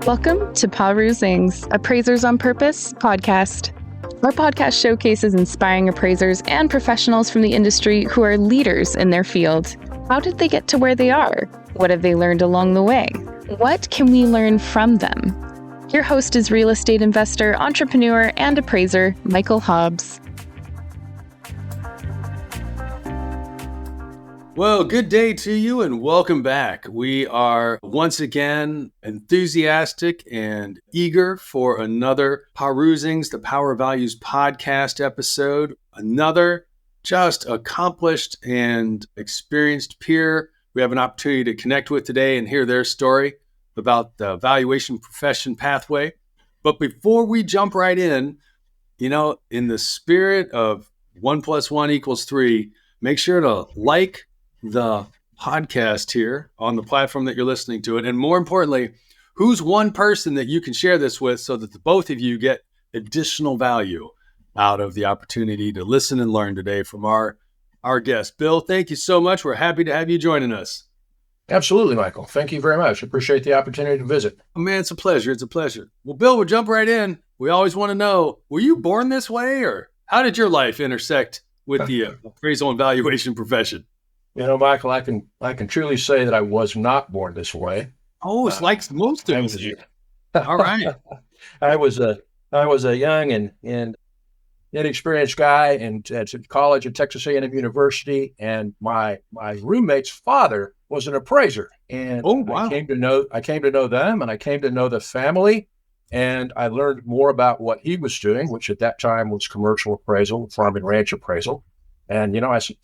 Welcome to Perusing's Appraisers on Purpose podcast. Our podcast showcases inspiring appraisers and professionals from the industry who are leaders in their field. How did they get to where they are? What have they learned along the way? What can we learn from them? Your host is real estate investor, entrepreneur, and appraiser, Michael Hobbs. Well, good day to you and welcome back. We are once again enthusiastic and eager for another Perusing's The Power of Values podcast episode. Another just accomplished and experienced peer we have an opportunity to connect with today and hear their story about the valuation profession pathway. But before we jump right in the spirit of 1 + 1 = 3, make sure to like the podcast here on the platform that you're listening to it. And more importantly, who's one person that you can share this with so that the both of you get additional value out of the opportunity to listen and learn today from our guest. Bill, thank you so much. We're happy to have you joining us. Absolutely, Michael. Thank you very much. Appreciate the opportunity to visit. Oh, man, it's a pleasure. It's a pleasure. Well, Bill, we'll jump right in. We always want to know, were you born this way, or how did your life intersect with the appraisal and valuation profession? Michael, I can truly say that I was not born this way. Oh, it's like most of us. All right. I was a young and inexperienced guy at college at Texas A&M University, and my roommate's father was an appraiser. And oh, wow. I came to know them, and I came to know the family, and I learned more about what he was doing, which at that time was commercial appraisal, farm and ranch appraisal. And, I said,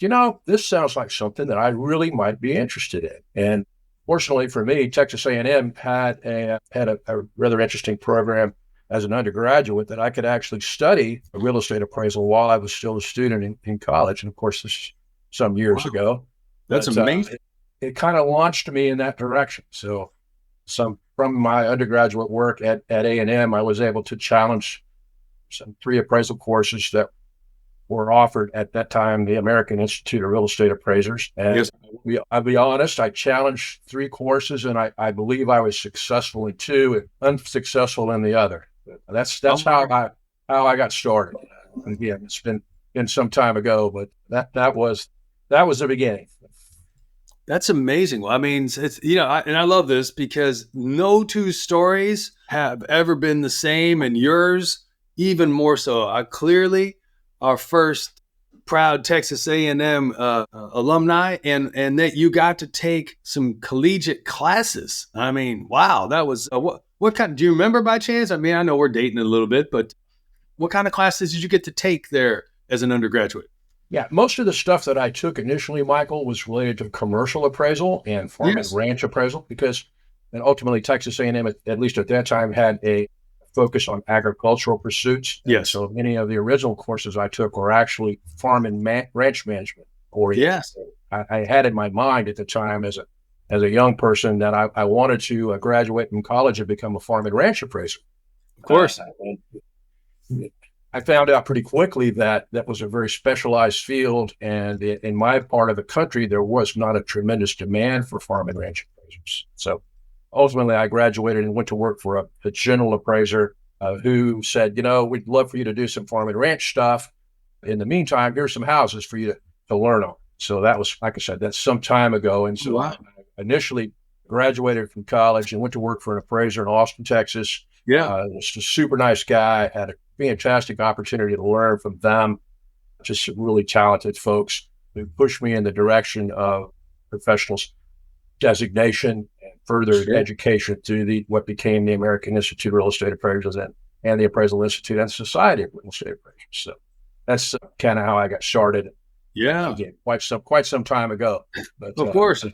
this sounds like something that I really might be interested in. And fortunately for me, Texas A&M had a rather interesting program as an undergraduate that I could actually study real estate appraisal while I was still a student in college. And of course, this is some years ago. That's amazing. It kind of launched me in that direction. So from my undergraduate work at A&M, I was able to challenge some 3 appraisal courses that were offered at that time, the American Institute of Real Estate Appraisers. And yes. I'll be honest, I challenged 3 courses, and I believe I was successful in 2 and unsuccessful in the other. That's how I got started. And again, it's been some time ago, but that was the beginning. That's amazing. Well, I mean, it's and I love this because no 2 stories have ever been the same, and yours even more so. Clearly, our first proud Texas A&M alumni, and that you got to take some collegiate classes. I mean, wow, that was what kind? Do you remember by chance? I mean, I know we're dating a little bit, but what kind of classes did you get to take there as an undergraduate? Yeah, most of the stuff that I took initially, Michael, was related to commercial appraisal and farm and ranch appraisal, and ultimately Texas A&M, at least at that time, had a focus on agricultural pursuits. Yes. So many of the original courses I took were actually farm and ranch management oriented. Yes. I had in my mind at the time as a young person that I wanted to graduate from college and become a farm and ranch appraiser. Of course. I found out pretty quickly that was a very specialized field, and in my part of the country, there was not a tremendous demand for farm and ranch appraisers. So ultimately, I graduated and went to work for a general appraiser who said, we'd love for you to do some farm and ranch stuff. In the meantime, here's some houses for you to learn on. So that was, like I said, that's some time ago. And so I initially graduated from college and went to work for an appraiser in Austin, Texas. Yeah. Just a super nice guy. Had a fantastic opportunity to learn from them. Just really talented folks who pushed me in the direction of professional designation and further education through what became the American Institute of Real Estate Appraisers and the Appraisal Institute and Society of Real Estate Appraisers. So that's kind of how I got started. Yeah. Again, quite some time ago. But, of course.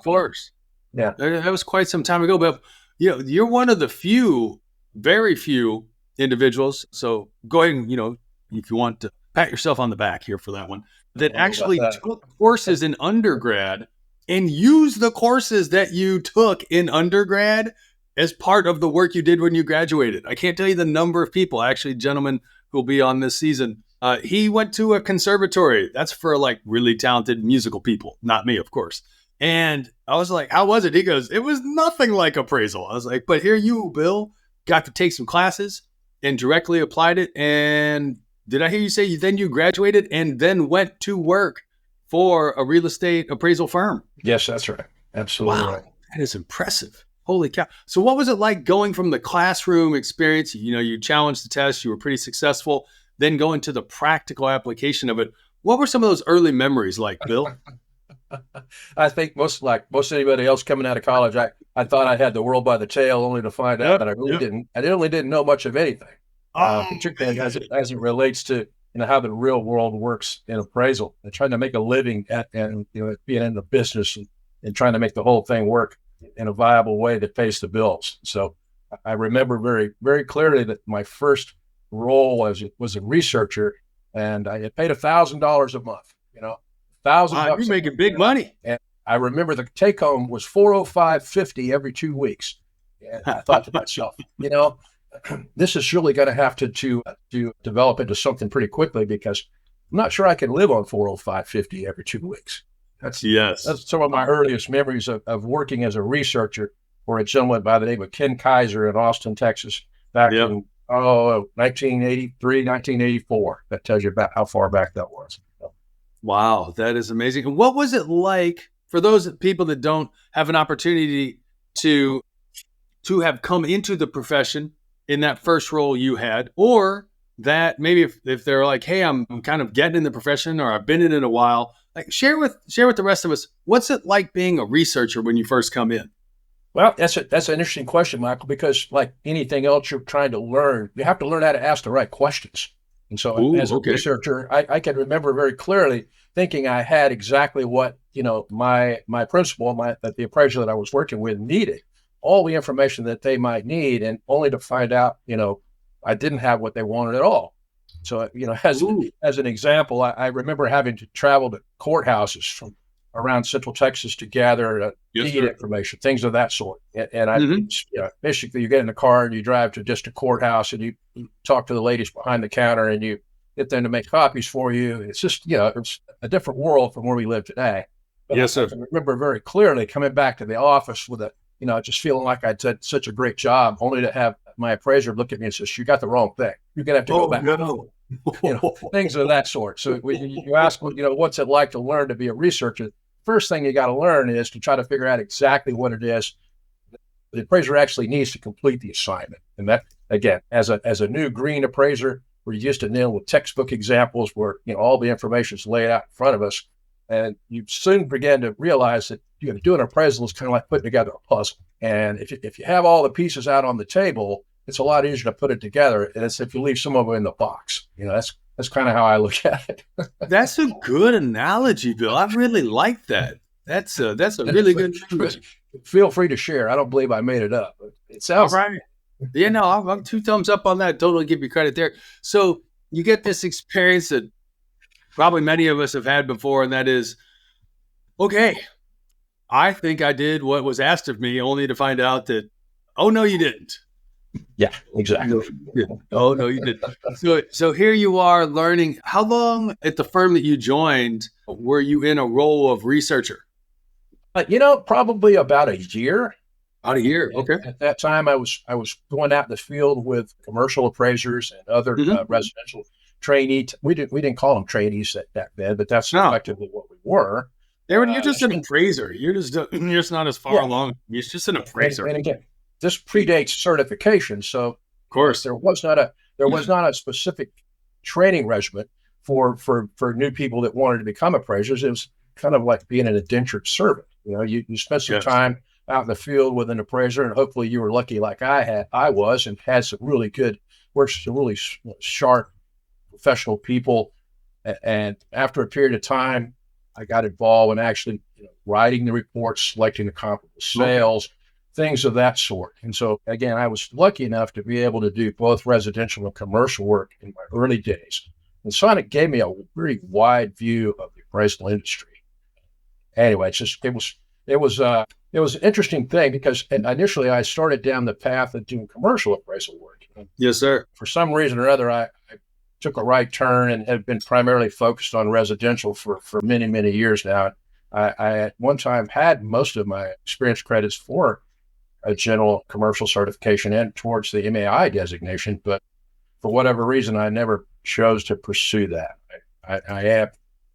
Yeah. That was quite some time ago. But you're one of the very few individuals. So go ahead and, if you want to pat yourself on the back here for that one, that actually took courses in undergrad and use the courses that you took in undergrad as part of the work you did when you graduated. I can't tell you the number of people, actually, gentlemen who will be on this season. He went to a conservatory. That's for really talented musical people, not me, of course. And I was like, how was it? He goes, it was nothing like appraisal. I was like, but here you, Bill, got to take some classes and directly applied it. And did I hear you say you graduated and then went to work for a real estate appraisal firm? Yes, that's right. Absolutely Wow, right. that is impressive. Holy cow. So what was it like going from the classroom experience? You challenged the test, you were pretty successful, then going to the practical application of it. What were some of those early memories like, Bill? I think most anybody else coming out of college, I thought I had the world by the tail, only to find out that I really didn't. I really didn't know much of anything, particularly as it relates to how the real world works in appraisal and trying to make a living and being in the business and trying to make the whole thing work in a viable way that pays the bills. So I remember very, very clearly that my first role was a researcher, and I had paid $1,000 a month. $1,000. You're making big money. And I remember the take home was $405.50 every 2 weeks. And I thought to myself, this is surely going to have to develop into something pretty quickly, because I'm not sure I can live on $405.50 every 2 weeks. That's some of my earliest memories of working as a researcher for a gentleman by the name of Ken Kaiser in Austin, Texas, back in 1983, 1984. That tells you about how far back that was. Wow, that is amazing. And what was it like for those people that don't have an opportunity to have come into the profession in that first role you had, or that maybe if they're like, hey, I'm kind of getting in the profession, or I've been in it a while, like share with the rest of us, what's it like being a researcher when you first come in? Well, that's an interesting question, Michael, because like anything else you're trying to learn, you have to learn how to ask the right questions. And so as a researcher, I can remember very clearly thinking I had exactly what, my principal, that the appraiser that I was working with needed, all the information that they might need, and only to find out, I didn't have what they wanted at all. So, as an example, I remember having to travel to courthouses from around Central Texas to gather deed information, things of that sort. And basically you get in the car and you drive to just a courthouse and you talk to the ladies behind the counter and you get them to make copies for you. It's just, it's a different world from where we live today. But yes, sir. I can remember very clearly coming back to the office with just feeling like I'd done such a great job, only to have my appraiser look at me and says, you got the wrong thing. You're going to have to go back. No. Things of that sort. So when you ask, what's it like to learn to be a researcher? First thing you got to learn is to try to figure out exactly what it is the appraiser actually needs to complete the assignment. And that, again, as a new green appraiser, we're used to dealing with textbook examples where all the information is laid out in front of us, and you soon begin to realize that do an appraisal is kind of like putting together a puzzle. And if you have all the pieces out on the table, it's a lot easier to put it together. And it's if you leave some of them in the box. That's kind of how I look at it. That's a good analogy, Bill. I really like that. That's a really good. Feel free to share. I don't believe I made it up. It sounds all right. Yeah, no, I'm 2 thumbs up on that. Totally give you credit there. So you get this experience that probably many of us have had before, and that is, okay, I think I did what was asked of me, only to find out that, oh, no, you didn't. Yeah, exactly. Oh, no, you didn't. So here you are learning. How long at the firm that you joined were you in a role of researcher? Probably about a year. About a year. Okay. At that time, I was going out in the field with commercial appraisers and other residential trainees. We didn't call them trainees back then, but that's effectively what we were. You're just an appraiser. You're just not as far along. You're just an appraiser. And again, this predates certification, so of course there was not a specific training regimen for new people that wanted to become appraisers. It was kind of like being an indentured servant. You spent some time out in the field with an appraiser, and hopefully you were lucky like I was, and had some really good, worked with some really sharp professional people. And after a period of time, I got involved in actually writing the reports, selecting the comparable sales, things of that sort. And so again, I was lucky enough to be able to do both residential and commercial work in my early days. And so it gave me a very wide view of the appraisal industry. Anyway, it was an interesting thing because initially I started down the path of doing commercial appraisal work. Yes, sir. For some reason or other, I took a right turn and have been primarily focused on residential for many, many years now. I at one time had most of my experience credits for a general commercial certification and towards the MAI designation. But for whatever reason, I never chose to pursue that. I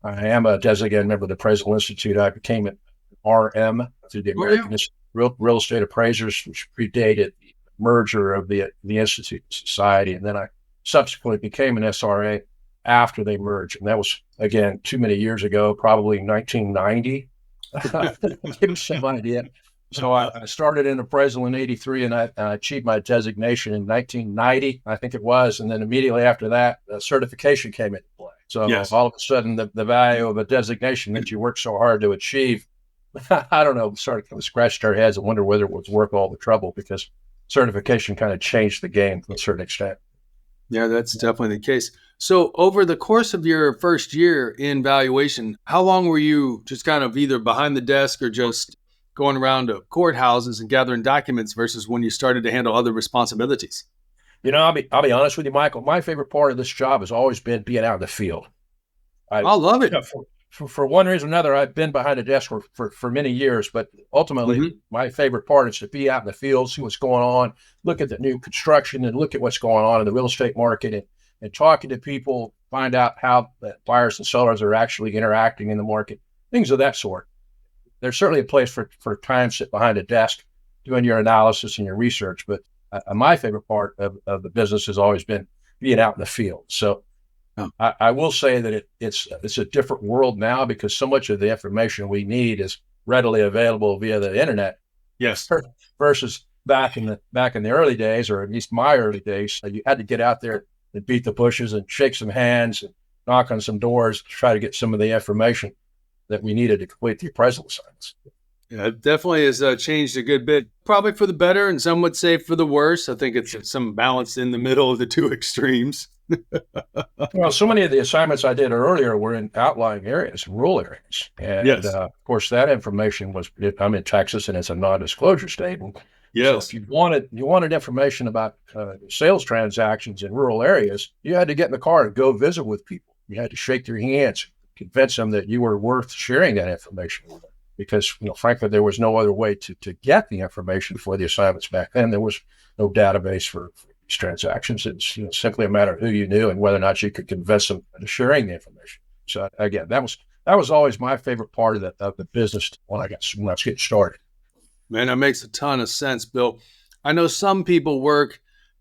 am a designated member of the Appraisal Institute. I became an RM through the American Real Estate Appraisers, which predated the merger of the Institute and Society. And then I subsequently became an SRA after they merged. And that was, again, too many years ago, probably 1990. Give you some idea. So I started in appraisal in 83 and I achieved my designation in 1990, I think it was. And then immediately after that, certification came into play. So all of a sudden, the value of a designation that you worked so hard to achieve, I don't know, started kind of scratched our heads and wonder whether it was worth all the trouble, because certification kind of changed the game to a certain extent. Yeah, that's definitely the case. So over the course of your first year in valuation, how long were you just kind of either behind the desk or just going around to courthouses and gathering documents versus when you started to handle other responsibilities? I'll be honest with you, Michael. My favorite part of this job has always been being out in the field. I love it. For one reason or another, I've been behind a desk for many years, but ultimately my favorite part is to be out in the field, see what's going on, look at the new construction and look at what's going on in the real estate market and talking to people, find out how the buyers and sellers are actually interacting in the market, things of that sort. There's certainly a place for time to sit behind a desk doing your analysis and your research, but my favorite part of the business has always been being out in the field. So I will say that it's a different world now, because so much of the information we need is readily available via the internet. Yes. Versus back in the early days, or at least my early days, you had to get out there and beat the bushes and shake some hands and knock on some doors to try to get some of the information that we needed to complete the appraisal assignments. Yeah, it definitely has changed a good bit, probably for the better, and some would say for the worse. I think it's some balance in the middle of the two extremes. Well, so many of the assignments I did earlier were in outlying areas, rural areas. And of course, that information I'm in Texas and it's a non-disclosure state. So if you wanted information about sales transactions in rural areas, you had to get in the car and go visit with people. You had to shake their hands, convince them that you were worth sharing that information with them. Because, frankly, there was no other way to get the information for the assignments back then. There was no database for these transactions. It's simply a matter of who you knew and whether or not you could convince them into sharing the information. So again, that was always my favorite part of the business when I was getting started. Man, that makes a ton of sense, Bill. I know some people work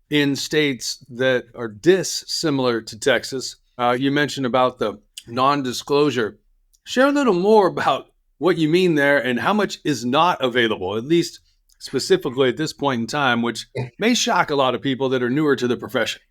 in states that are dissimilar to Texas. You mentioned about the non-disclosure. Share a little more about what you mean there and how much is not available, at least specifically at this point in time, which may shock a lot of people that are newer to the profession.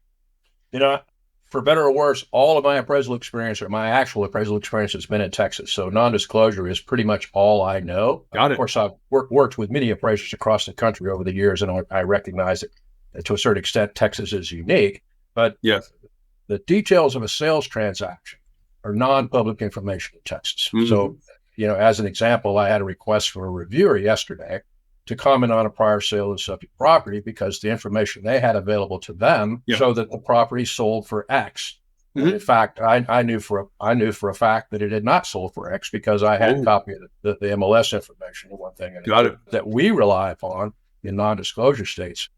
For better or worse, all of my appraisal experience, or my actual appraisal experience, has been in Texas. So non-disclosure is pretty much all I know. Got it. Of course, I've worked with many appraisers across the country over the years, and I recognize that to a certain extent, Texas is unique. But the details of a sales transaction are non-public information in Texas. Mm-hmm. So, as an example, I had a request from a reviewer yesterday to comment on a prior sale of subject property because the information they had available to them showed that the property sold for X. Mm-hmm. In fact, I knew for a fact that it had not sold for X because I had a copy of the MLS information, one thing that we rely upon in non-disclosure states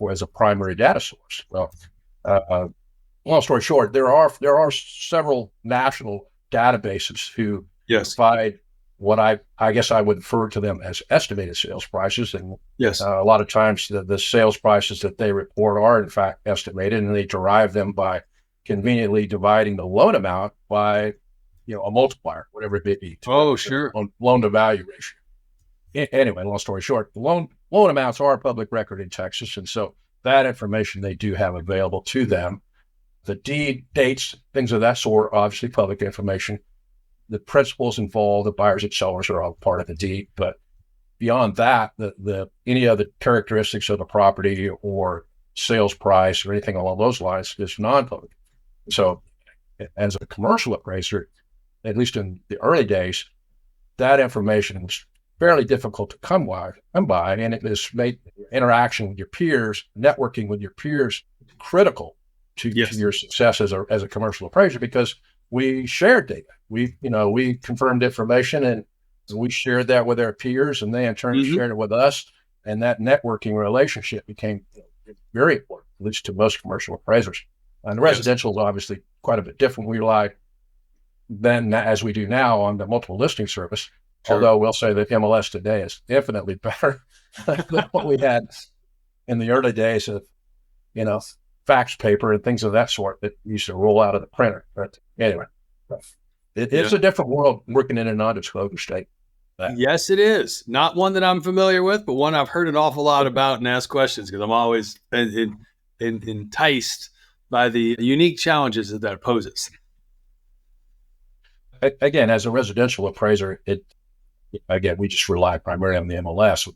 as a primary data source. Well, long story short, there are several national databases who provide what I guess I would refer to them as estimated sales prices. And a lot of times the sales prices that they report are in fact estimated, and they derive them by conveniently dividing the loan amount by, a multiplier, whatever it may be. Loan to value ratio. Anyway, long story short, the loan amounts are public record in Texas. And so that information they do have available to them. The deed, dates, things of that sort are obviously public information. The principals involved, the buyers and sellers, are all part of the deed. But beyond that, the any other characteristics of the property or sales price or anything along those lines is non-public. So as a commercial appraiser, at least in the early days, that information was fairly difficult to come by, and it has made interaction with your peers, networking with your peers, critical to your success as a commercial appraiser, because we shared data. We confirmed information and we shared that with our peers, and they in turn shared it with us. And that networking relationship became very important, at least to most commercial appraisers. And the residential is obviously quite a bit different. We rely then, as we do now, on the multiple listing service. Sure. Although we'll say that MLS today is infinitely better than what we had in the early days of, fax paper and things of that sort that used to roll out of the printer. But anyway, it's a different world working in a non-disclosure state. Yes, it is. Not one that I'm familiar with, but one I've heard an awful lot about and asked questions because I'm always enticed by the unique challenges that poses. Again, as a residential appraiser, we just rely primarily on the MLS with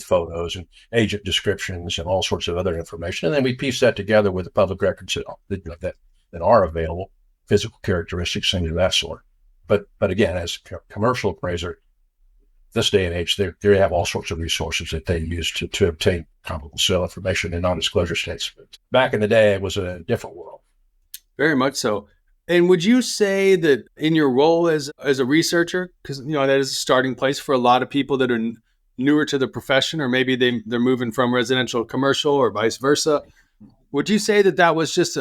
photos and agent descriptions and all sorts of other information. And then we piece that together with the public records that are available, physical characteristics, things of that sort. But again, as a commercial appraiser, this day and age, they have all sorts of resources that they use to obtain comparable sale information in non-disclosure states. But back in the day, it was a different world. Very much so. And would you say that in your role as a researcher, because that is a starting place for a lot of people that are newer to the profession, or maybe they're moving from residential to commercial or vice versa, would you say that was just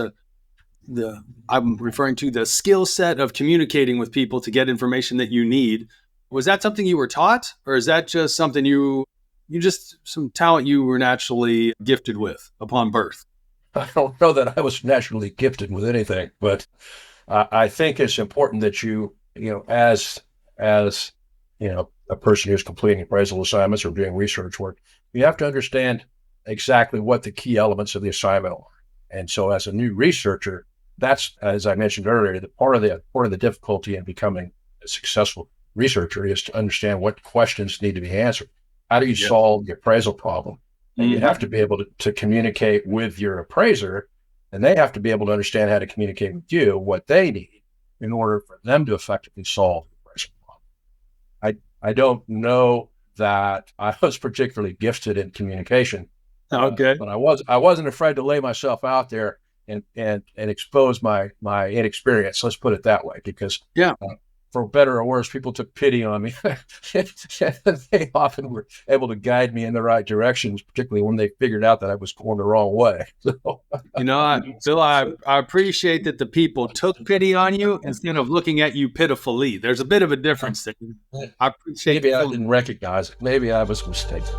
I'm referring to the skill set of communicating with people to get information that you need? Was that something you were taught, or is that just something you just some talent you were naturally gifted with upon birth? I don't know that I was naturally gifted with anything, but I think it's important that as a person who's completing appraisal assignments or doing research work, you have to understand exactly what the key elements of the assignment are. And so, as a new researcher, that's, as I mentioned earlier, part of the difficulty in becoming a successful researcher is to understand what questions need to be answered. How do you solve the appraisal problem? And you have to be able to communicate with your appraiser, and they have to be able to understand how to communicate with you what they need in order for them to effectively solve the appraisal problem. I don't know that I was particularly gifted in communication. Okay. But I wasn't afraid to lay myself out there and expose my inexperience. Let's put it that way, because for better or worse, people took pity on me. They often were able to guide me in the right directions, particularly when they figured out that I was going the wrong way. So, Bill, I appreciate that the people took pity on you instead of looking at you pitifully. There's a bit of a difference there. I appreciate maybe I didn't recognize it. Maybe I was mistaken.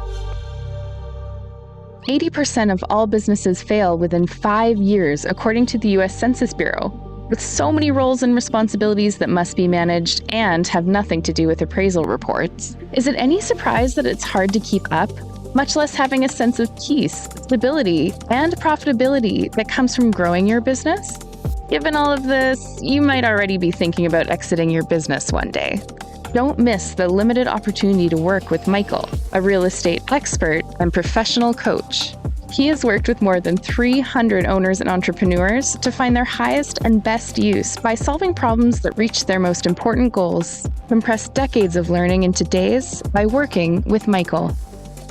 80% of all businesses fail within 5 years, according to the U.S. Census Bureau. With so many roles and responsibilities that must be managed and have nothing to do with appraisal reports, is it any surprise that it's hard to keep up, much less having a sense of peace, stability, and profitability that comes from growing your business? Given all of this, you might already be thinking about exiting your business one day. Don't miss the limited opportunity to work with Michael, a real estate expert and professional coach. He has worked with more than 300 owners and entrepreneurs to find their highest and best use by solving problems that reach their most important goals. Compress decades of learning into days by working with Michael.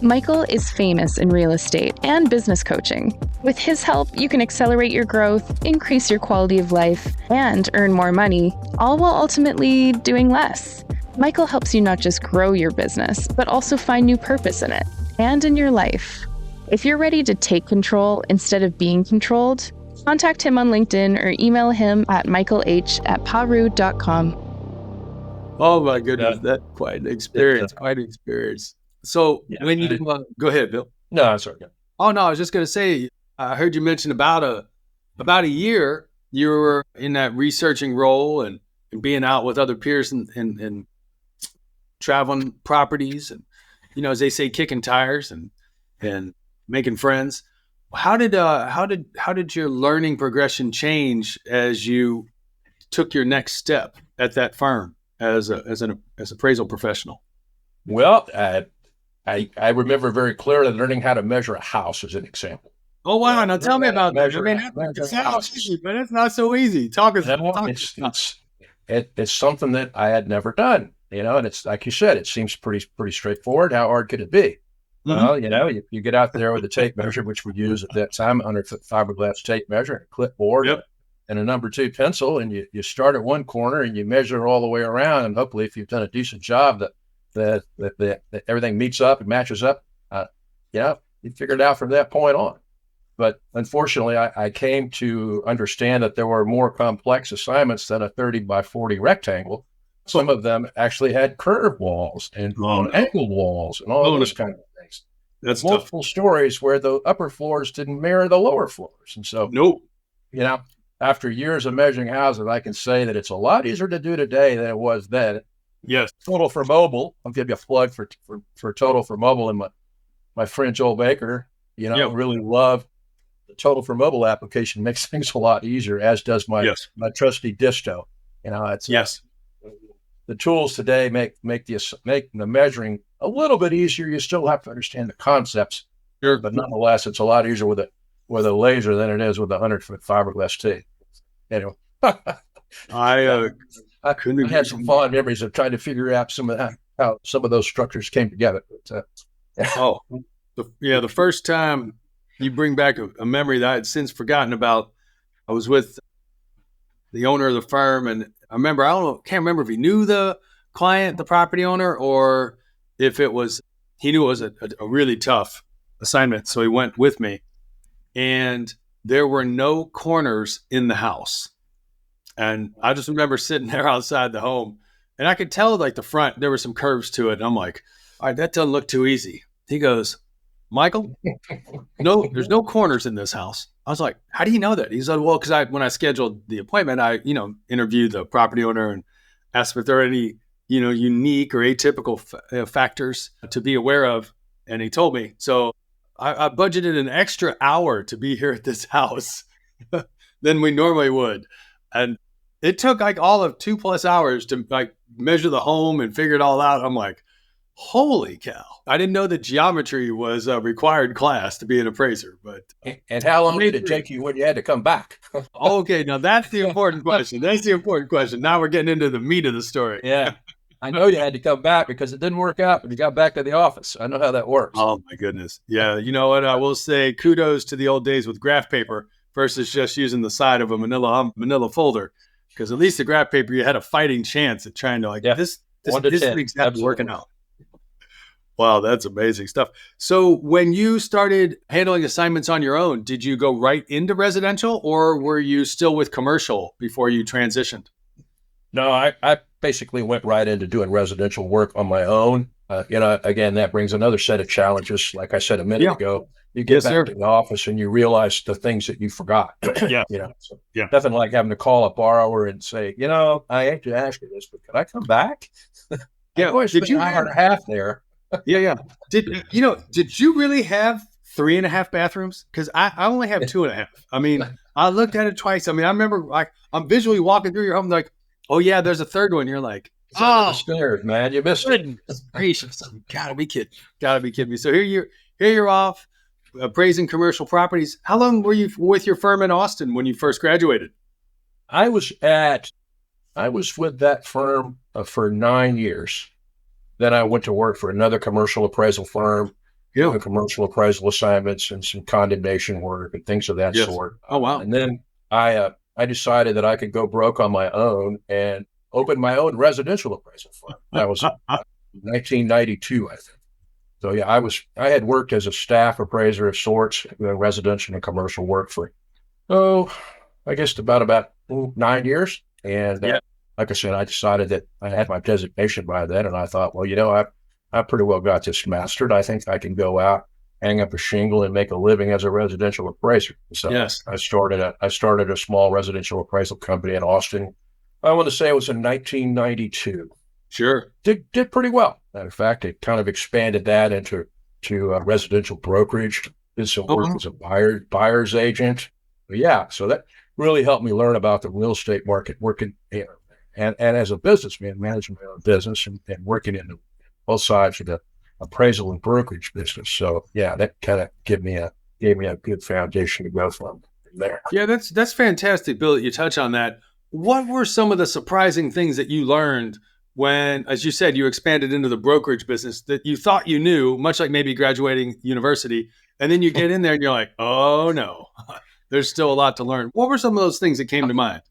Michael is famous in real estate and business coaching. With his help, you can accelerate your growth, increase your quality of life, and earn more money, all while ultimately doing less. Michael helps you not just grow your business, but also find new purpose in it and in your life. If you're ready to take control instead of being controlled, contact him on LinkedIn or email him at michaelh@paru.com. Oh my goodness, that's quite an experience. So when you go ahead, Bill. No, I'm sorry. Oh no, I was just going to say, I heard you mention about a year you were in that researching role and being out with other peers and traveling properties and, as they say, kicking tires and making friends. How did your learning progression change as you took your next step at that firm as an appraisal professional? Well, I remember very clearly learning how to measure a house as an example. Oh wow! Now tell me about that. I mean, it sounds easy, but it's not so easy. It's something that I had never done, and it's like you said, it seems pretty straightforward. How hard could it be? Mm-hmm. Well, you get out there with a tape measure, which we use at that time, 100-foot fiberglass tape measure, a clipboard, and a number 2 pencil, and you start at one corner and you measure all the way around, and hopefully, if you've done a decent job, that everything meets up and matches up. Yeah, you figured it out from that point on. But unfortunately, I came to understand that there were more complex assignments than a 30 by 40 rectangle. Some of them actually had curved walls and angled walls and all those kind of things. That's multiple tough. stories where the upper floors didn't mirror the lower floors. And so, Nope. After years of measuring houses, I can say that it's a lot easier to do today than it was then. Yes. Total for Mobile, I'll give you a plug for Total for Mobile, and my friend Joel Baker, really love the Total for Mobile application. Makes things a lot easier, as does my trusty Disto. It's the tools today make the measuring a little bit easier. You still have to understand the concepts, but nonetheless, it's a lot easier with a laser than it is with a 100-foot fiberglass tape. Anyway, I had some fond memories of trying to figure out how some of those structures came together. But, the first time you bring back a memory that I had since forgotten about, I was with the owner of the firm, and I can't remember if he knew the client, the property owner, or if he knew it was a really tough assignment. So he went with me, and there were no corners in the house. And I just remember sitting there outside the home, and I could tell like the front, there were some curves to it. And I'm like, all right, that doesn't look too easy. He goes, Michael, no, there's no corners in this house. I was like, how do you know that? He said, well, because when I scheduled the appointment, I, interviewed the property owner and asked if there are any, unique or atypical factors to be aware of. And he told me. So I budgeted an extra hour to be here at this house than we normally would. And it took like all of 2+ hours to like measure the home and figure it all out. I'm like, holy cow. I didn't know that geometry was a required class to be an appraiser. And how long did it take you when you had to come back? Okay, now that's the important question. Now we're getting into the meat of the story. Yeah. I know you had to come back because it didn't work out when you got back to the office. I know how that works. Oh, my goodness. Yeah, you know what? I will say kudos to the old days with graph paper versus just using the side of a manila folder, because at least the graph paper, you had a fighting chance at trying to this thing's working out. Wow, that's amazing stuff. So when you started handling assignments on your own, did you go right into residential, or were you still with commercial before you transitioned? No, I basically went right into doing residential work on my own. Again, that brings another set of challenges. Like I said a minute ago, you get back to the office and you realize the things that you forgot. Nothing like having to call a borrower and say, I hate to ask you this, but can I come back? Did you an hour and a half there? Yeah. Did you really have 3.5 bathrooms? Because I only have 2.5. I mean, I looked at it twice. I mean, I remember I'm visually walking through your home like, oh yeah, there's a third one. You're like, the stairs, man, you missed it. Gracious, gotta be kidding me. So here you're off appraising commercial properties. How long were you with your firm in Austin when you first graduated? I was with that firm for 9 years. Then I went to work for another commercial appraisal firm, commercial appraisal assignments and some condemnation work and things of that sort. Oh, wow. And then I decided that I could go broke on my own and open my own residential appraisal firm. That was 1992, I think. So yeah, I had worked as a staff appraiser of sorts, doing residential and commercial work for, I guess about 9 years. And like I said, I decided that I had my designation by then, and I thought, well, I pretty well got this mastered. I think I can go out, hang up a shingle, and make a living as a residential appraiser. So I started a small residential appraisal company in Austin. I want to say it was in 1992. Sure. Did pretty well. Matter of fact, it kind of expanded that into residential brokerage. Did some work as a buyer's agent. But so that really helped me learn about the real estate market, working and as a businessman, managing my own business and working in both sides of the appraisal and brokerage business. So that kind of gave me a good foundation to go from there. Yeah, that's fantastic, Bill, that you touch on that. What were some of the surprising things that you learned when, as you said, you expanded into the brokerage business that you thought you knew, much like maybe graduating university, and then you get in there and you're like, oh no, there's still a lot to learn. What were some of those things that came to mind?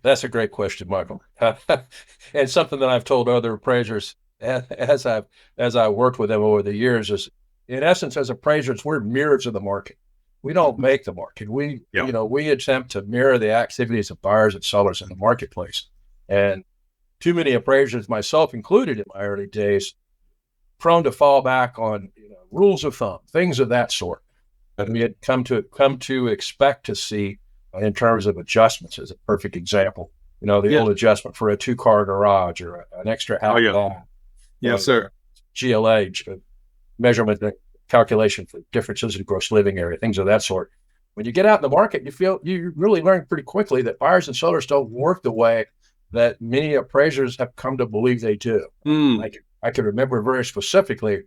That's a great question, Michael. And something that I've told other appraisers as I've worked with them over the years is in essence, as appraisers, we're mirrors of the market. We don't make the market. We attempt to mirror the activities of buyers and sellers in the marketplace. And too many appraisers, myself included in my early days, prone to fall back on rules of thumb, things of that sort. And we had come to expect to see in terms of adjustments as a perfect example. The old adjustment for a 2-car garage or an extra outlet. Yes, sir. GLA, measurement calculation for differences in gross living area, things of that sort. When you get out in the market, you really learn pretty quickly that buyers and sellers don't work the way that many appraisers have come to believe they do. I can remember very specifically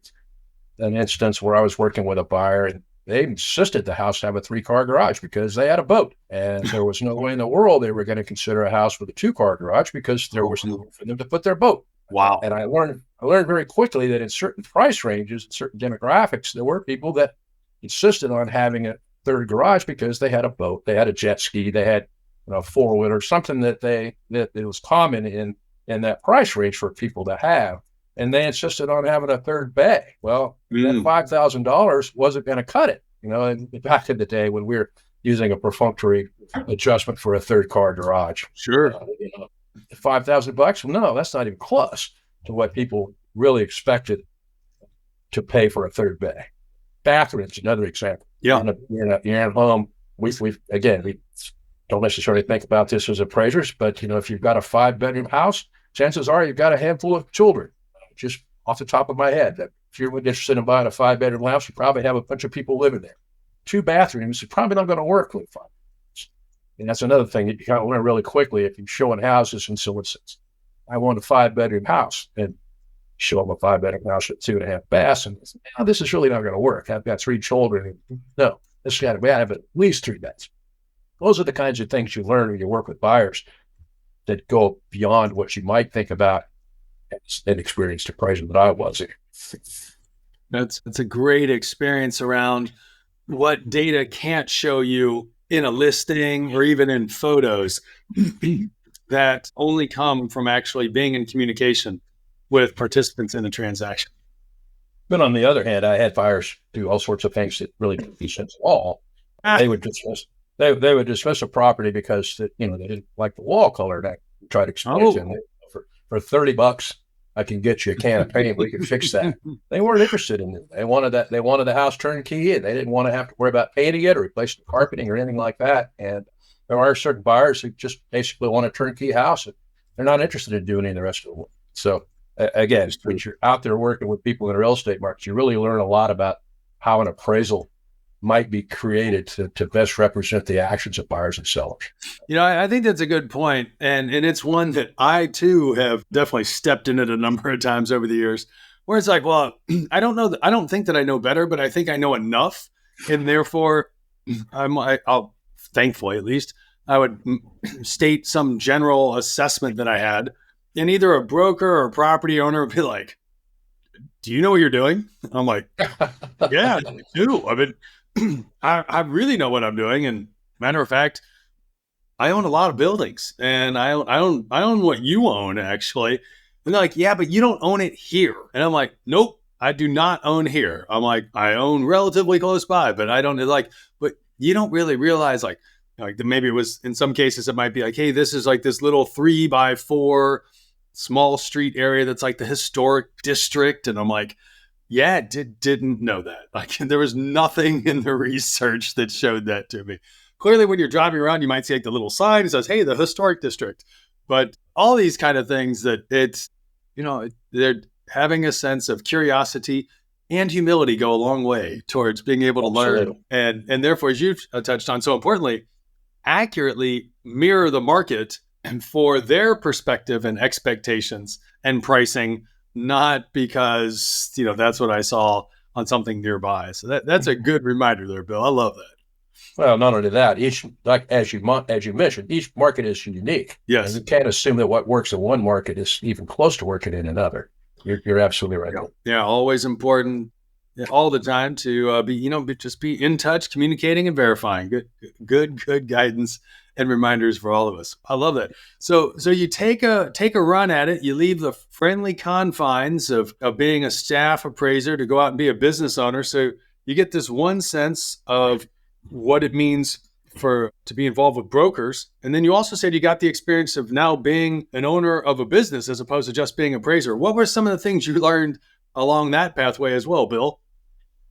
an instance where I was working with a buyer and they insisted the house have a 3-car garage because they had a boat, and there was no way in the world they were going to consider a house with a 2-car garage because there was no room for them to put their boat. Wow. And I learned very quickly that in certain price ranges, certain demographics, there were people that insisted on having a 3rd garage because they had a boat, they had a jet ski, they had a 4-wheeler, something that it was common in that price range for people to have. And they insisted on having a 3rd bay. Well, that $5,000 wasn't going to cut it. And back in the day when we were using a perfunctory adjustment for a 3rd-car garage. Sure. $5,000? No, that's not even close to what people really expected to pay for a 3rd bay. Bathrooms, another example. Yeah. You're at home. We don't necessarily think about this as appraisers, but if you've got a 5-bedroom house, chances are you've got a handful of children. Just off the top of my head, that if you're interested in buying a 5-bedroom house, you probably have a bunch of people living there. 2 bathrooms is probably not going to work with 5 bedrooms. And that's another thing that you kind of learn really quickly if you're showing houses and someone says, I want a 5-bedroom house, and show them a 5-bedroom house with 2.5 baths, and this is really not going to work. I've got 3 children. No, we got to have at least 3 beds. Those are the kinds of things you learn when you work with buyers that go beyond what you might think about as an experienced appraiser that I was. That's a great experience around what data can't show you in a listing or even in photos that only come from actually being in communication with participants in the transaction. But on the other hand, I had buyers do all sorts of things that really didn't make sense at all. They would dismiss a property because they didn't like the wall color. And I tried to explain to them, for $30, I can get you a can of paint. We can fix that. They weren't interested in it. They wanted the house turnkey in. They didn't want to have to worry about painting it or replacing the carpeting or anything like that. And there are certain buyers who just basically want a turnkey house, and they're not interested in doing any of the rest of the work. So again, when you're out there working with people in the real estate market, you really learn a lot about how an appraisal might be created to best represent the actions of buyers and sellers. I think that's a good point. And it's one that I too have definitely stepped in it a number of times over the years, where it's like, well, I don't know. I don't think that I know better, but I think I know enough. And therefore I'll thankfully, at least I would state some general assessment that I had, and either a broker or a property owner would be like, do you know what you're doing? I'm like, yeah, I do. I mean, I really know what I'm doing. And matter of fact, I own a lot of buildings, and I own what you own, actually. And they're like, yeah, but you don't own it here. And I'm like, nope, I do not own here. I'm like, I own relatively close by, but I don't but you don't really realize like maybe it was, in some cases, it might be like, hey, this is like this little 3x4 small street area that's like the historic district. And I'm like, yeah, didn't know that. Like, there was nothing in the research that showed that to me. Clearly, when you're driving around, you might see like the little sign that says, hey, the historic district. But all these kind of things that they're having a sense of curiosity and humility go a long way towards being able to learn. And therefore, as you've touched on so importantly, accurately mirror the market and for their perspective and expectations and pricing, not because, that's what I saw on something nearby. So that's a good reminder there, Bill. I love that. Well, not only that, as you mentioned, each market is unique. Yes. And you can't assume that what works in one market is even close to working in another. You're absolutely right. Yeah, always important all the time to just be in touch, communicating and verifying. Good guidance and reminders for all of us. I love that. So you take a run at it. You leave the friendly confines of being a staff appraiser to go out and be a business owner. So you get this one sense of what it means to be involved with brokers. And then you also said you got the experience of now being an owner of a business as opposed to just being an appraiser. What were some of the things you learned along that pathway as well, Bill?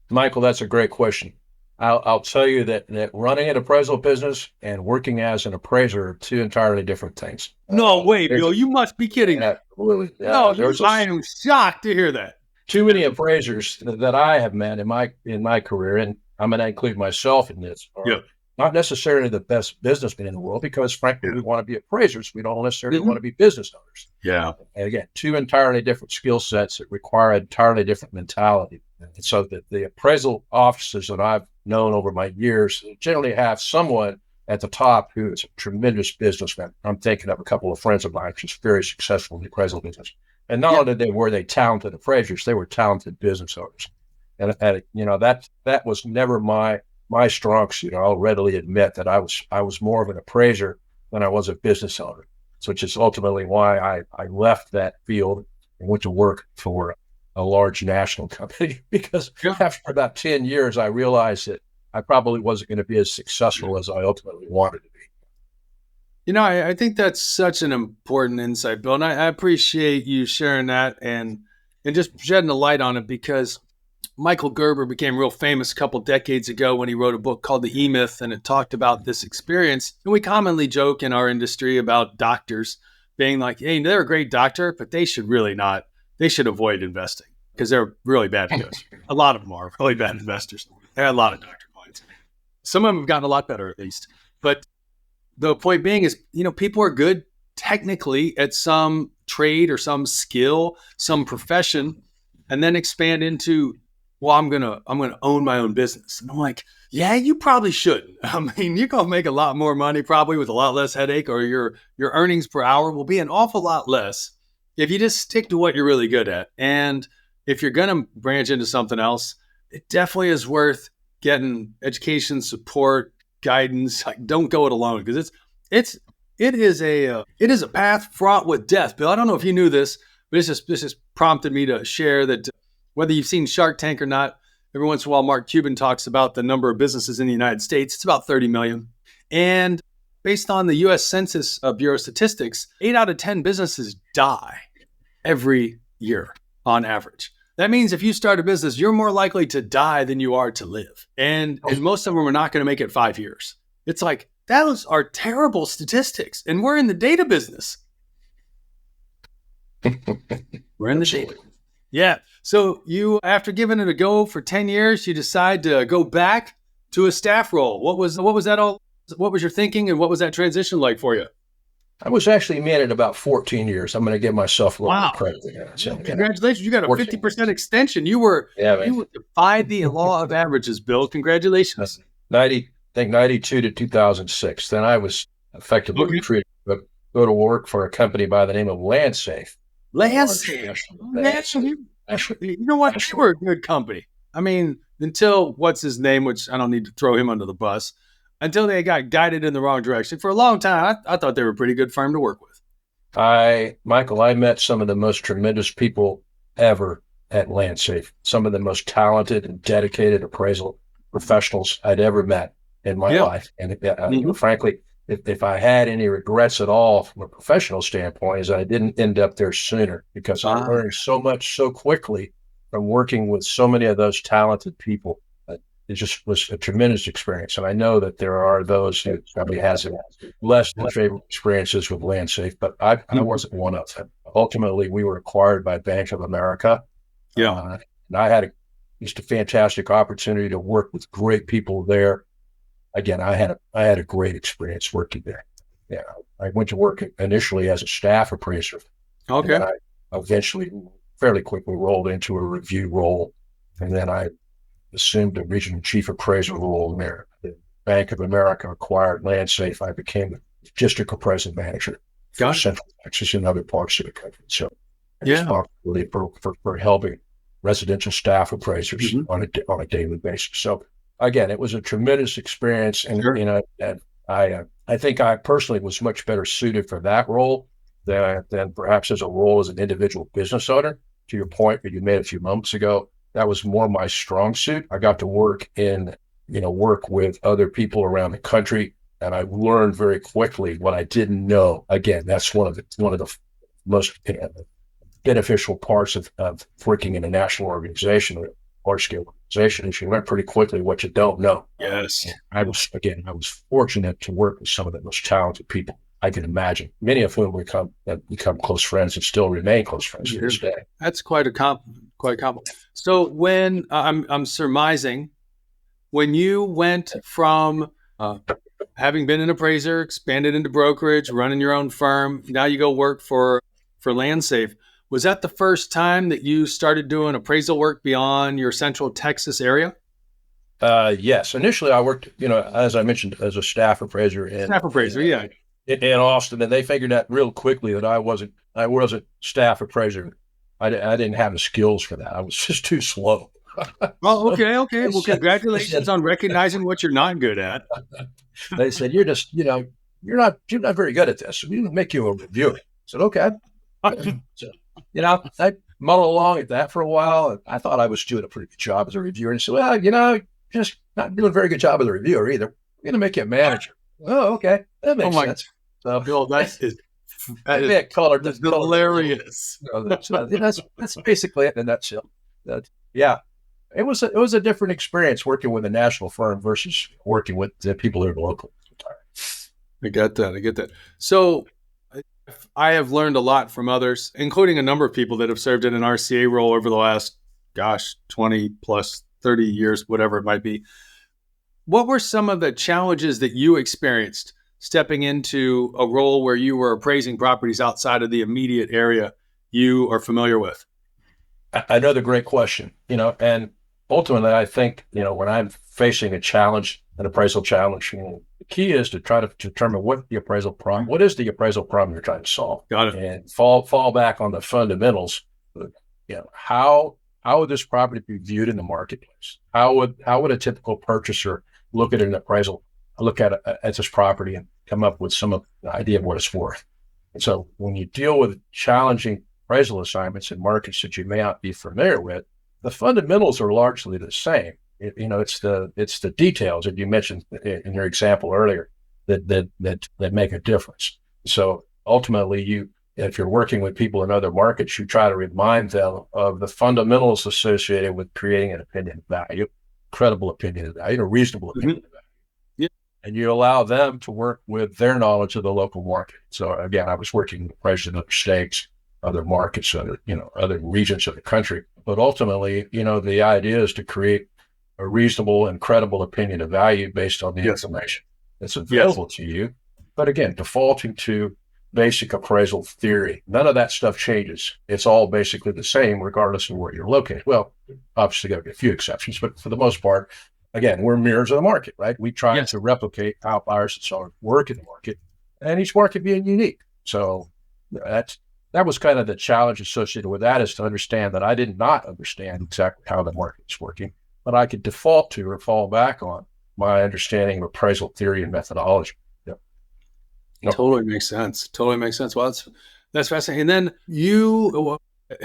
Michael, that's a great question. I'll tell you that running an appraisal business and working as an appraiser are two entirely different things. No way, Bill. You must be kidding. Absolutely. No, I am shocked to hear that. Too many appraisers that I have met in my career, and I'm going to include myself in this, are not necessarily the best businessmen in the world because, frankly, we want to be appraisers. We don't necessarily want to be business owners. Yeah. And again, two entirely different skill sets that require an entirely different mentality. And so the appraisal officers that I've known over my years generally have someone at the top who is a tremendous businessman. I'm thinking of a couple of friends of mine who's very successful in the appraisal business. And not only were they talented appraisers, they were talented business owners. And that was never my strong suit. I'll readily admit that I was more of an appraiser than I was a business owner, which is ultimately why I left that field and went to work for a large national company because after about 10 years, I realized that I probably wasn't going to be as successful as I ultimately wanted to be. I think that's such an important insight, Bill, and I appreciate you sharing that and just shedding a light on it because Michael Gerber became real famous a couple decades ago when he wrote a book called The E-Myth, and it talked about this experience. And we commonly joke in our industry about doctors being like, hey, they're a great doctor, but they should really not. They should avoid investing because they're really bad investors. A lot of them are really bad investors. There are a lot of doctor clients. Some of them have gotten a lot better at least. But the point being is, people are good technically at some trade or some skill, some profession, and then expand into, well, I'm gonna own my own business. And I'm like, yeah, you probably shouldn't. I mean, you're gonna make a lot more money probably with a lot less headache, or your earnings per hour will be an awful lot less if you just stick to what you're really good at. And if you're gonna branch into something else, it definitely is worth getting education, support, guidance. Like, don't go it alone because it is a path fraught with death. Bill, I don't know if you knew this, but this just prompted me to share that. Whether you've seen Shark Tank or not, every once in a while, Mark Cuban talks about the number of businesses in the United States. It's about 30 million. And based on the U.S. Census Bureau statistics, 8 out of 10 businesses die every year on average. That means if you start a business, you're more likely to die than you are to live. And most of them are not going to make it 5 years. It's like, those are terrible statistics. And we're in the data business. We're in the data. Yeah. So you, after giving it a go for 10 years, you decide to go back to a staff role. What was that all? What was your thinking and what was that transition like for you? I was actually man at about 14 years. I'm going to give myself a little credit. So, congratulations. You got a 50% extension. You defied the law of averages, Bill. Congratulations. 92 to 2006. Then I was effectively recruited to go to work for a company by the name of LandSafe. LandSafe. You know what? They were a good company. I mean, until what's his name, which I don't need to throw him under the bus, until they got guided in the wrong direction. For a long time, I thought they were a pretty good firm to work with. Michael, I met some of the most tremendous people ever at LandSafe. Some of the most talented and dedicated appraisal professionals I'd ever met in my life. And frankly, if I had any regrets at all from a professional standpoint, is I didn't end up there sooner because I learned so much so quickly from working with so many of those talented people. It just was a tremendous experience. And I know that there are those who probably has less than favorable experiences with LandSafe, but I wasn't one of them. Ultimately, we were acquired by Bank of America. And I had just a fantastic opportunity to work with great people there. Again, I had a great experience working there. Yeah, I went to work initially as a staff appraiser. Okay. And I eventually, fairly quickly, rolled into a review role, and then I assumed a regional chief appraiser role there. The Bank of America acquired LandSafe. I became the district appraisal manager for Central Texas and other parts of the country. So, responsibility for helping residential staff appraisers on a daily basis. So again, it was a tremendous experience, and Sure. and I think I personally was much better suited for that role than perhaps as a role as an individual business owner. To your point that you made a few moments ago, that was more my strong suit. I got to work with other people around the country, and I learned very quickly what I didn't know. Again, that's one of the most beneficial parts of working in a national organization or large scale organization is you learn pretty quickly what you don't know. Yes. I was fortunate to work with some of the most talented people I can imagine, many of whom have become close friends and still remain close friends to this day. That's quite a compliment. So when I'm surmising, when you went from having been an appraiser, expanded into brokerage, running your own firm, now you go work for LandSafe. Was that the first time that you started doing appraisal work beyond your central Texas area? Yes. Initially, I worked, as I mentioned, as a staff appraiser in Austin, and they figured out real quickly that I wasn't staff appraiser. I didn't have the skills for that. I was just too slow. Oh, okay. Well, congratulations on recognizing what you're not good at. They said, you're not very good at this. We didn't make you a reviewer. I said, okay. So, I muddled along at that for a while. And I thought I was doing a pretty good job as a reviewer. And he said, well, just not doing a very good job as a reviewer either. We're going to make you a manager. Oh, okay. That makes sense. So, Bill, that's hilarious. That's basically it in a nutshell. It was a different experience working with a national firm versus working with the people who are local. I get that. So I have learned a lot from others, including a number of people that have served in an RCA role over the last, 20 plus 30 years, whatever it might be. What were some of the challenges that you experienced stepping into a role where you were appraising properties outside of the immediate area you are familiar with? Another great question, and ultimately I think, when I'm facing an appraisal challenge, the key is to try to determine what is the appraisal problem you're trying to solve. Got it. And fall back on the fundamentals. How would this property be viewed in the marketplace? How would a typical purchaser look at an appraisal, at this property and come up with some idea of what it's worth? And so when you deal with challenging appraisal assignments in markets that you may not be familiar with, the fundamentals are largely the same. It's the details that you mentioned in your example earlier that make a difference. So ultimately, if you're working with people in other markets, you try to remind them of the fundamentals associated with creating an opinion of value, credible opinion of value, a reasonable opinion of value. Yeah. And you allow them to work with their knowledge of the local market. So again, I was working with appraisers in other states, other markets, other regions of the country. But ultimately, the idea is to create a reasonable and credible opinion of value based on the information that's available to you. But again, defaulting to basic appraisal theory, none of that stuff changes. It's all basically the same, regardless of where you're located. Well, obviously, there are a few exceptions, but for the most part, again, we're mirrors of the market, right? We try to replicate how buyers and sellers work in the market, and each market being unique. So that was kind of the challenge associated with that, is to understand that I did not understand exactly how the market is working, but I could default to or fall back on my understanding of appraisal theory and methodology. Totally makes sense. Well, that's fascinating. And then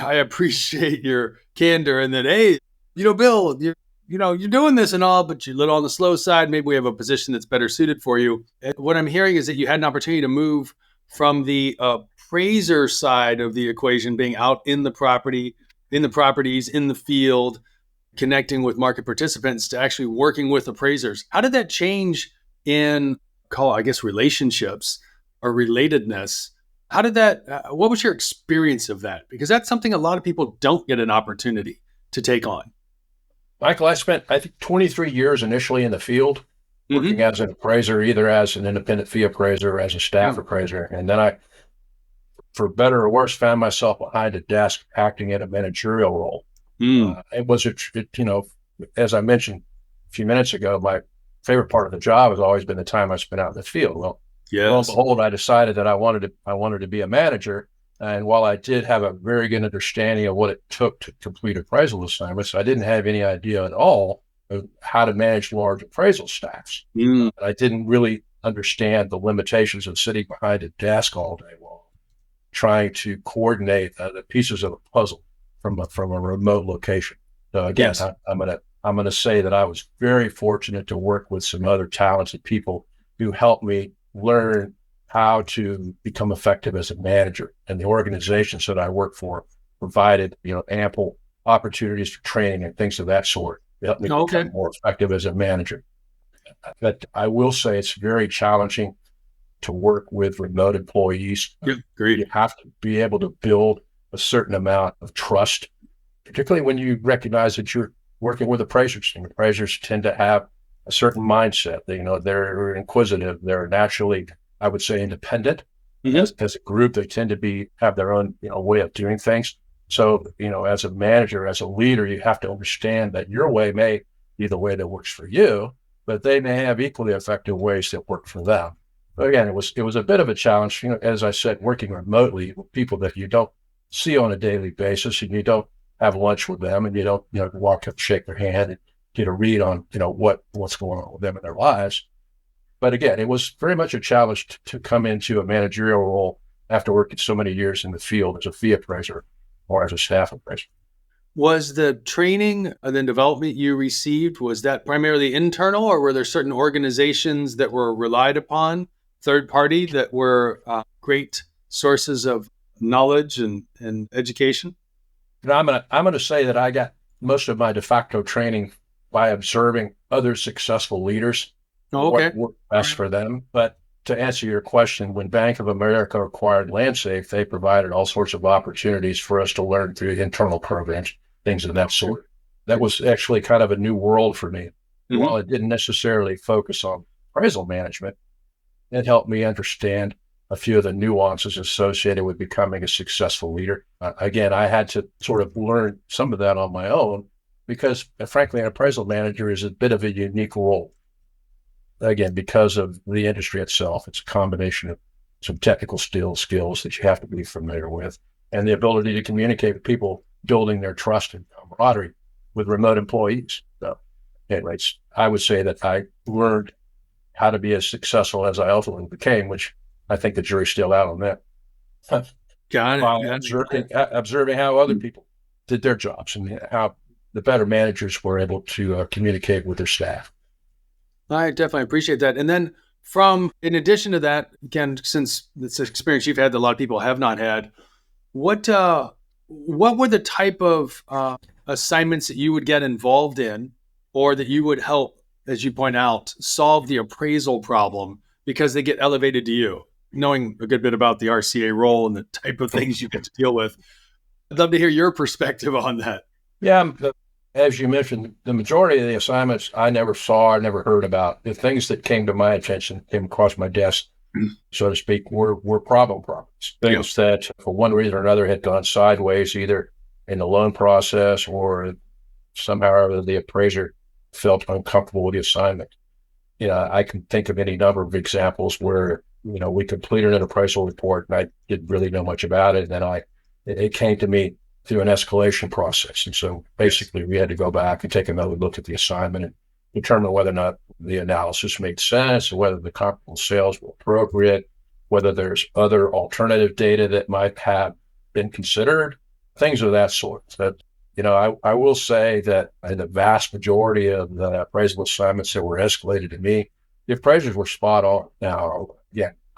I appreciate your candor, and then, hey, Bill, you're doing this and all, but you're a little on the slow side. Maybe we have a position that's better suited for you. And what I'm hearing is that you had an opportunity to move from the appraiser side of the equation, being out in the properties, in the field, connecting with market participants, to actually working with appraisers. How did that change in relationships or relatedness? How did that, what was your experience of that? Because that's something a lot of people don't get an opportunity to take on. Michael, I spent, I think, 23 years initially in the field working as an appraiser, either as an independent fee appraiser or as a staff appraiser. And then I, for better or worse, found myself behind a desk acting in a managerial role. It was, as I mentioned a few minutes ago, my favorite part of the job has always been the time I spent out in the field. Well, lo and behold, I decided that I wanted to be a manager, And while I did have a very good understanding of what it took to complete appraisal assignments, I didn't have any idea at all of how to manage large appraisal staffs. I didn't really understand the limitations of sitting behind a desk all day long, trying to coordinate the pieces of a puzzle from a remote location. So again, Yes. I'm gonna say that I was very fortunate to work with some other talented people who helped me learn how to become effective as a manager. And the organizations that I worked for provided, ample opportunities for training and things of that sort. It helped me become more effective as a manager. But I will say it's very challenging to work with remote employees. Great. You have to be able to build a certain amount of trust, particularly when you recognize that you're working with appraisers. And appraisers tend to have a certain mindset. They're inquisitive. They're naturally, I would say, independent. As a group. They tend to have their own, way of doing things. So, as a manager, as a leader, you have to understand that your way may be the way that works for you, but they may have equally effective ways that work for them. But again, it was a bit of a challenge, as I said, working remotely with people that you don't see on a daily basis, and you don't have lunch with them, and you don't, walk up, shake their hand, and get a read on, what's going on with them in their lives. But again, it was very much a challenge to come into a managerial role after working so many years in the field as a fee appraiser or as a staff appraiser. Was the training and then development you received, was that primarily internal, or were there certain organizations that were relied upon, third party, that were great sources of knowledge and education? I'm gonna say that I got most of my de facto training by observing other successful leaders. What worked best for them. But to answer your question, when Bank of America acquired LandSafe, they provided all sorts of opportunities for us to learn through internal programs, things of that sort. That was actually kind of a new world for me. While it didn't necessarily focus on appraisal management, it helped me understand a few of the nuances associated with becoming a successful leader. Again, I had to sort of learn some of that on my own because, frankly, an appraisal manager is a bit of a unique role. Again, because of the industry itself, it's a combination of some technical skills that you have to be familiar with, and the ability to communicate with people, building their trust and camaraderie with remote employees. So, anyways, I would say that I learned how to be as successful as I ultimately became, which I think the jury's still out on that. Got it. Observing how other people did their jobs and how the better managers were able to communicate with their staff. I definitely appreciate that. And then in addition to that, again, since it's an experience you've had that a lot of people have not had, what were the type of assignments that you would get involved in, or that you would help, as you point out, solve the appraisal problem because they get elevated to you? Knowing a good bit about the RCA role and the type of things you get to deal with, I'd love to hear your perspective on that. Yeah, as you mentioned, the majority of the assignments I never saw, I never heard about. The things that came to my attention, came across my desk, so to speak, were problems. Things that, for one reason or another, had gone sideways, either in the loan process or somehow or other the appraiser felt uncomfortable with the assignment. I can think of any number of examples where, we completed an appraisal report and I didn't really know much about it. And then it came to me through an escalation process. And so basically we had to go back and take another look at the assignment and determine whether or not the analysis made sense, or whether the comparable sales were appropriate, whether there's other alternative data that might have been considered, things of that sort. But, I will say that in the vast majority of the appraisal assignments that were escalated to me, the appraisers were spot on. Now,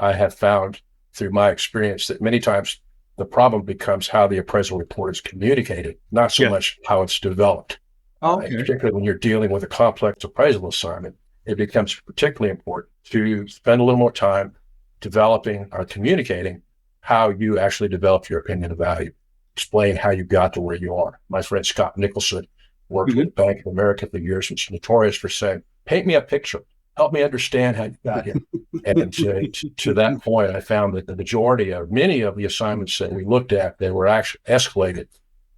I have found through my experience that many times the problem becomes how the appraisal report is communicated, not so much how it's developed. Particularly when you're dealing with a complex appraisal assignment, it becomes particularly important to spend a little more time developing or communicating how you actually develop your opinion of value. Explain how you got to where you are. My friend Scott Nicholson worked with Bank of America for years, which is notorious for saying, paint me a picture. Help me understand how you got here. And to that point, I found that the majority of many of the assignments that we looked at that were actually escalated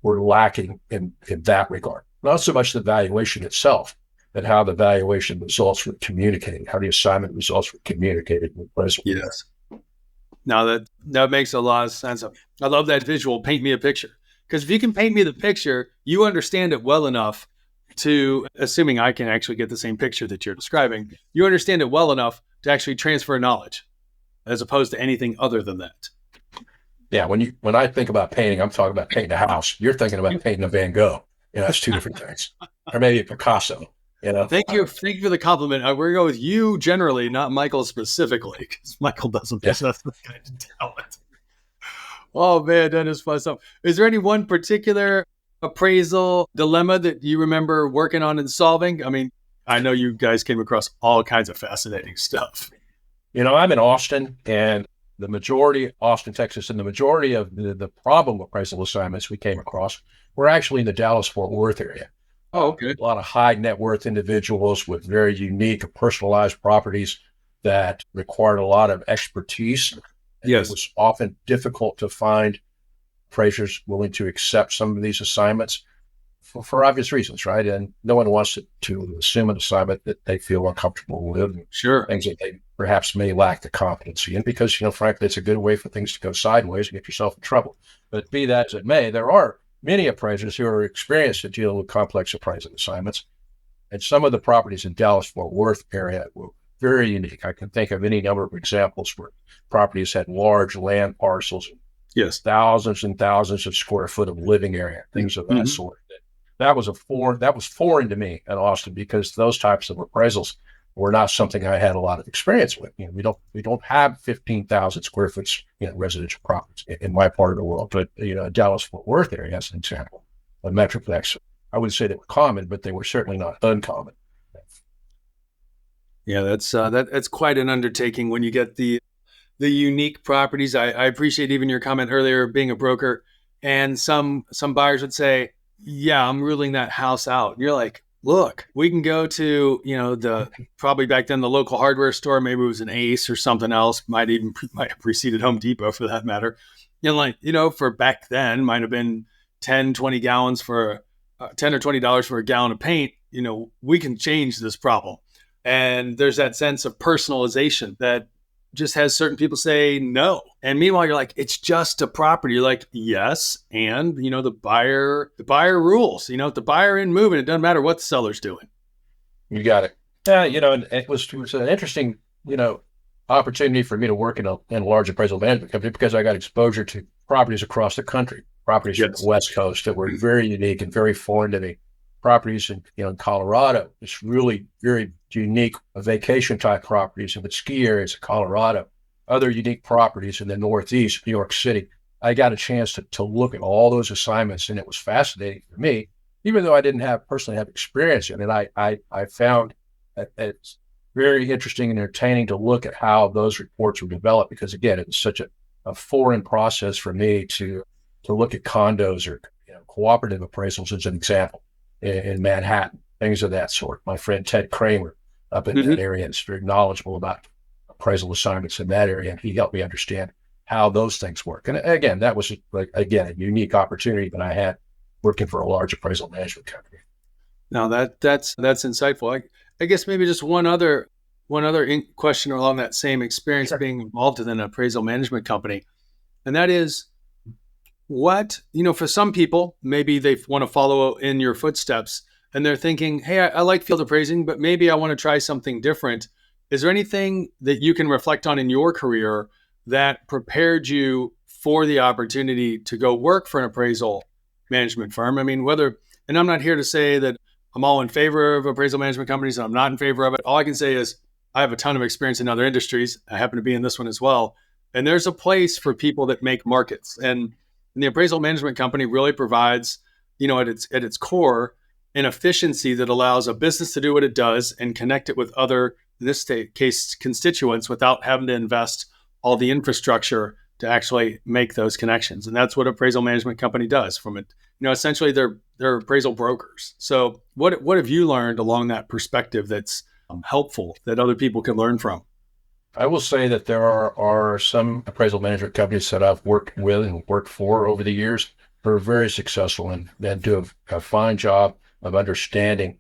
were lacking in that regard. Not so much the valuation itself, but how the valuation results were communicated, how the assignment results were communicated with appraisal. Yes. Now that makes a lot of sense. I love that visual. Paint me a picture. Because if you can paint me the picture, you understand it well enough to, assuming I can actually get the same picture that you're describing, you understand it well enough to actually transfer knowledge as opposed to anything other than that. Yeah, when I think about painting, I'm talking about painting a house. You're thinking about painting a Van Gogh. That's two different things. Or maybe a Picasso. Thank you for the compliment. We're going with you generally, not Michael specifically, because Michael doesn't possess this kind of talent. Oh man, that is fun stuff. Is there any one particular appraisal dilemma that you remember working on and solving? I mean, I know you guys came across all kinds of fascinating stuff. I'm in Austin, and Austin, Texas, and the majority of the problem appraisal assignments we came across were actually in the Dallas-Fort Worth area. Oh, okay. A lot of high net worth individuals with very unique personalized properties that required a lot of expertise. Yes. It was often difficult to find appraisers willing to accept some of these assignments for obvious reasons, right? And no one wants to assume an assignment that they feel uncomfortable with. Sure. Things that they perhaps may lack the competency in, because, frankly, it's a good way for things to go sideways and get yourself in trouble. But be that as it may, there are many appraisers who are experienced at dealing with complex appraisal assignments. And some of the properties in Dallas-Fort Worth area were very unique. I can think of any number of examples where properties had large land parcels, yes, thousands and thousands of square foot of living area, things of that sort. That was foreign to me in Austin, because those types of appraisals were not something I had a lot of experience with. We don't have 15,000 square foot residential properties in my part of the world, but Dallas-Fort Worth area, as an example, a metroplex. I wouldn't say they were common, but they were certainly not uncommon. Yeah, that's quite an undertaking when you get the unique properties. I appreciate even your comment earlier, being a broker, and some buyers would say, yeah, I'm ruling that house out. And you're like, look, we can go to, probably back then the local hardware store, maybe it was an Ace or something else, might have preceded Home Depot for that matter. For back then might have been 10, 20 gallons for $10 or $20 for a gallon of paint. We can change this problem. And there's that sense of personalization that just has certain people say no. And meanwhile, you're like, it's just a property. You're like, yes. And, the buyer rules. If the buyer isn't moving, it doesn't matter what the seller's doing. You got it. Yeah, and it was an interesting, opportunity for me to work in a large appraisal management company, because I got exposure to properties across the country, properties from the West Coast that were very unique and very foreign to me. Properties in Colorado, it's really very unique vacation type properties in the ski areas of Colorado, other unique properties in the Northeast, New York City. I got a chance to look at all those assignments, and it was fascinating for me, even though I didn't personally have experience in it. I found that it's very interesting and entertaining to look at how those reports were developed, because again, it was such a foreign process for me to look at condos or cooperative appraisals as an example in Manhattan, things of that sort. My friend Ted Kramer up in that area is very knowledgeable about appraisal assignments in that area, and he helped me understand how those things work. And again, that was a unique opportunity that I had working for a large appraisal management company. Now that's insightful. I guess maybe just one other question along that same experience being involved in an appraisal management company, and that is, what, for some people, maybe they want to follow in your footsteps and they're thinking, hey, I like field appraising, but maybe I want to try something different. Is there anything that you can reflect on in your career that prepared you for the opportunity to go work for an appraisal management firm? I mean, and I'm not here to say that I'm all in favor of appraisal management companies, and I'm not in favor of it. All I can say is I have a ton of experience in other industries. I happen to be in this one as well. And there's a place for people that make markets. And the appraisal management company really provides, at its core, an efficiency that allows a business to do what it does and connect it with other, in this case, constituents, without having to invest all the infrastructure to actually make those connections. And that's what appraisal management company does. From it, essentially they're appraisal brokers. So what have you learned along that perspective that's helpful that other people can learn from? I will say that there are some appraisal management companies that I've worked with and worked for over the years who are very successful and do a fine job of understanding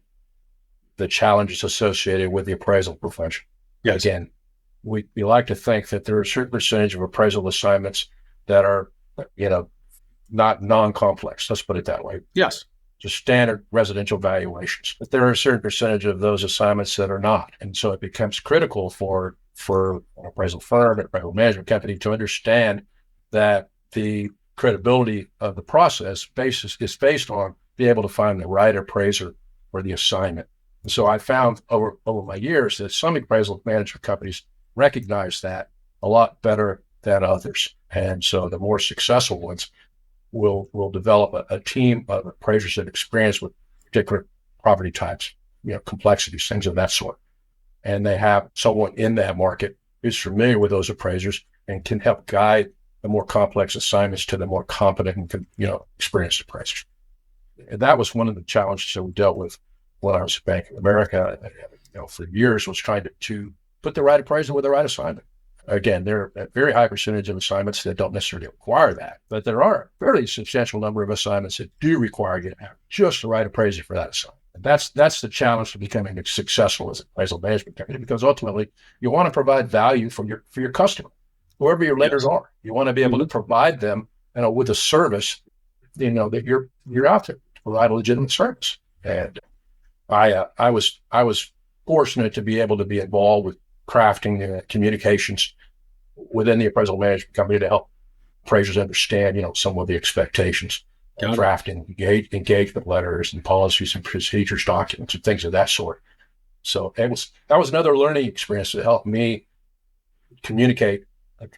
the challenges associated with the appraisal profession. Yes. Again, we like to think that there are a certain percentage of appraisal assignments that are, not non-complex. Let's put it that way. Yes. Just standard residential valuations. But there are a certain percentage of those assignments that are not. And so it becomes critical for an appraisal firm, an appraisal management company to understand that the credibility of the process is based on being able to find the right appraiser for the assignment. And so I found over my years that some appraisal management companies recognize that a lot better than others. And so the more successful ones will develop a team of appraisers that experience with particular property types, complexities, things of that sort. And they have someone in that market who's familiar with those appraisers and can help guide the more complex assignments to the more competent and, experienced appraisers. And that was one of the challenges that we dealt with when I was at Bank of America, for years, was trying to put the right appraiser with the right assignment. Again, there are a very high percentage of assignments that don't necessarily require that, but there are a fairly substantial number of assignments that do require you to have just the right appraiser for that assignment. And that's the challenge to becoming successful as an appraisal management company, because ultimately you want to provide value for your customer, whoever your lenders are. You want to be able to provide them, with a service, that you're out there to provide a legitimate service. And I was fortunate to be able to be involved with crafting the communications within the appraisal management company to help appraisers understand, some of the expectations, drafting engagement letters and policies and procedures documents and things of that sort. So that was another learning experience that helped me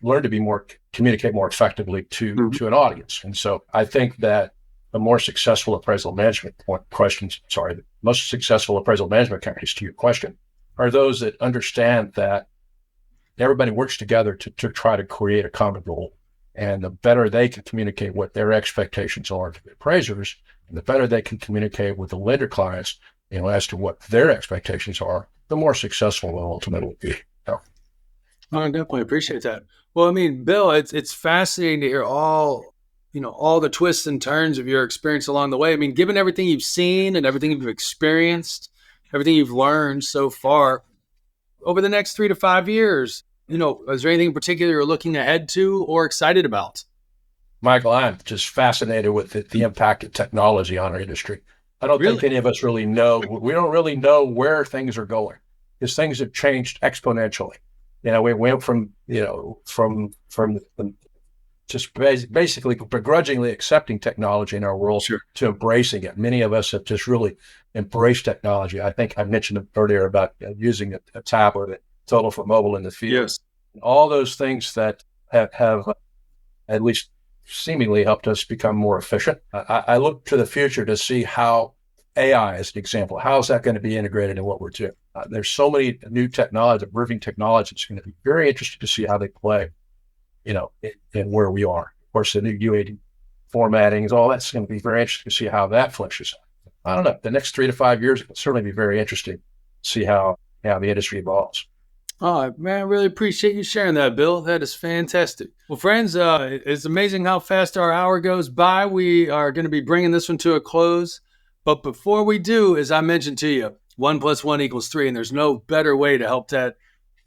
learn to communicate more effectively to an audience. And so I think that the most successful appraisal management companies, to your question, are those that understand that everybody works together to try to create a common goal. And the better they can communicate what their expectations are to the appraisers, and the better they can communicate with the lender clients, as to what their expectations are, the more successful they'll ultimately be. I definitely appreciate that. Well, Bill, it's fascinating to hear all the twists and turns of your experience along the way. Given everything you've seen and everything you've experienced, everything you've learned so far, over the next 3 to 5 years, is there anything in particular you're looking ahead to or excited about? Michael, I'm just fascinated with the impact of technology on our industry. I don't think any of us really know. We don't really know where things are going, because things have changed exponentially. We went from just basically begrudgingly accepting technology in our world to embracing it. Many of us have just really embraced technology. I think I mentioned earlier about using a tablet, a total for mobile in the field. Yes. All those things that have at least seemingly helped us become more efficient. I look to the future to see how AI, as an example, how is that going to be integrated in what we're doing? There's so many new technology, emerging technologies. It's going to be very interesting to see how they play, in where we are. Of course, the new UAD formattings, all that's going to be very interesting to see how that fleshes out. I don't know. The next 3 to 5 years will certainly be very interesting to see how the industry evolves. Oh, man, I really appreciate you sharing that, Bill. That is fantastic. Well, friends, it's amazing how fast our hour goes by. We are going to be bringing this one to a close. But before we do, as I mentioned to you, 1 + 1 = 3, and there's no better way to help that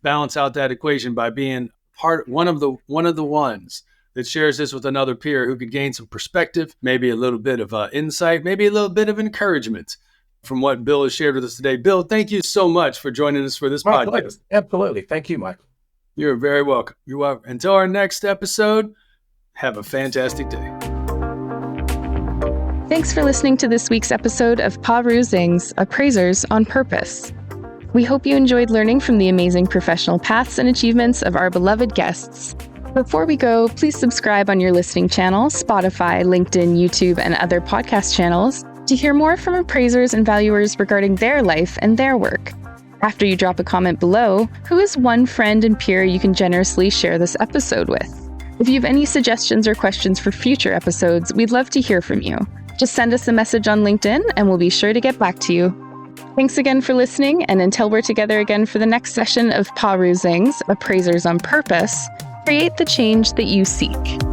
balance out that equation by being one of the ones that shares this with another peer who could gain some perspective, maybe a little bit of insight, maybe a little bit of encouragement from what Bill has shared with us today. Bill, thank you so much for joining us for this podcast. Absolutely. Thank you, Michael. You're very welcome. You're welcome. Until our next episode, have a fantastic day. Thanks for listening to this week's episode of Appraisers, Appraisers on Purpose. We hope you enjoyed learning from the amazing professional paths and achievements of our beloved guests. Before we go, please subscribe on your listening channel, Spotify, LinkedIn, YouTube, and other podcast channels to hear more from appraisers and valuers regarding their life and their work. After you drop a comment below, who is one friend and peer you can generously share this episode with? If you have any suggestions or questions for future episodes, we'd love to hear from you. Just send us a message on LinkedIn and we'll be sure to get back to you. Thanks again for listening, and until we're together again for the next session of Appraisers on Purpose, create the change that you seek.